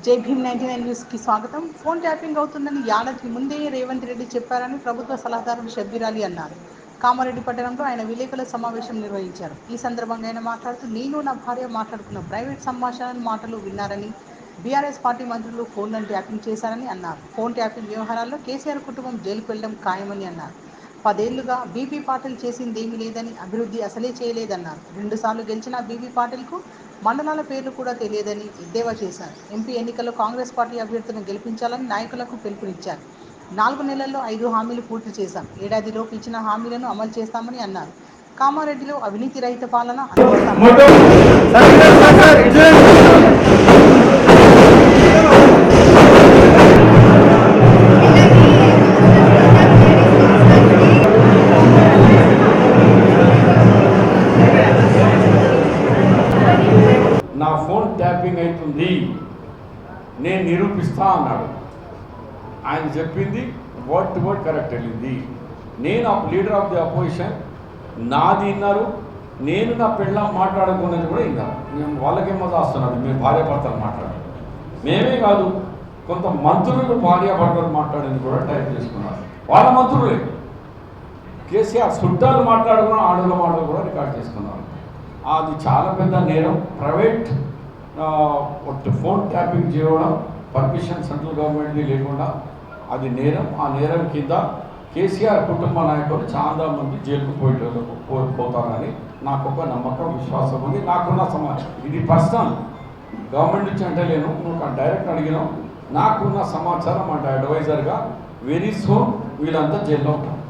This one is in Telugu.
జై భీమ్ 99 న్యూస్కి స్వాగతం. ఫోన్ ట్యాపింగ్ అవుతుందని ఏడాది ముందే రేవంత్ రెడ్డి చెప్పారని ప్రభుత్వ సలహాదారు షబ్బీర్ అలీ అన్నారు. కామారెడ్డి పట్టణంలో ఆయన విలేకరుల సమావేశం నిర్వహించారు. ఈ సందర్భంగా ఆయన మాట్లాడుతూ, నేను నా భార్య మాట్లాడుకున్న ప్రైవేట్ సంభాషణ మాటలు విన్నారని, బీఆర్ఎస్ పార్టీ మంత్రులు ఫోన్లను ట్యాపింగ్ చేశారని అన్నారు. ఫోన్ ట్యాపింగ్ వ్యవహారాల్లో కేసీఆర్ కుటుంబం జైలుకు వెళ్లడం ఖాయమని అన్నారు. 10 ఏళ్లుగా బీపీ పాటిల్ చేసిందేమీ లేదని, అభివృద్ధి అసలే చేయలేదన్నారు. 2 సార్లు గెలిచిన బీపీ పాటిల్కు మండలాల పేర్లు కూడా తెలియదని ఎద్దేవా చేశారు. ఎంపీ ఎన్నికల్లో కాంగ్రెస్ పార్టీ అభ్యర్థులను గెలిపించాలని నాయకులకు పిలుపునిచ్చారు. 4 నెలల్లో 5 హామీలు పూర్తి చేశాం. ఏడాదిలోపు ఇచ్చిన హామీలను అమలు చేస్తామని అన్నారు. కామారెడ్డిలో అవినీతి రహిత పాలన నా ఫోన్ ట్యాపింగ్ అవుతుంది, నేను నిరూపిస్తా అన్నాడు. ఆయన చెప్పింది వర్డ్ టు వర్డ్ కరెక్ట్ వెళ్ళింది. నేను లీడర్ ఆఫ్ ది అపోజిషన్, నాది విన్నారు, నేను నా పెళ్ళ మాట్లాడుకున్నది కూడా విన్నారు. మేము వాళ్ళకేమో రాస్తున్నది, మేము భార్యాభర్తలు మాట్లాడాలి. మేమే కాదు, కొంత మంత్రులు భార్యాభర్తలు మాట్లాడింది కూడా టైప్ చేసుకున్నారు. వాళ్ళ మంత్రులే కేసీఆర్ చుట్టాలు మాట్లాడుకున్న ఆడల మాటలు కూడా రికార్డ్ చేసుకున్నారు. అది చాలా పెద్ద నేరం. ప్రైవేట్ ఫోన్ ట్యాపింగ్ చేయడం పర్మిషన్ సెంట్రల్ గవర్నమెంట్ది లేకుండా అది నేరం. ఆ నేరం కింద కేసీఆర్ కుటుంబ నాయకులు చాలా మంది జైలుకు పోతారని నాకు ఒక నమ్మకం, విశ్వాసం ఉంది. నాకున్న సమాచారం, ఇది పర్సనల్, గవర్నమెంట్ నుంచి అంటే లేను, నువ్వు డైరెక్ట్ అడిగినాం. నాకున్న సమాచారం అంటే అడ్వైజర్గా వెరీ సూన్ వీళ్ళంతా జైల్లో ఉంటారు.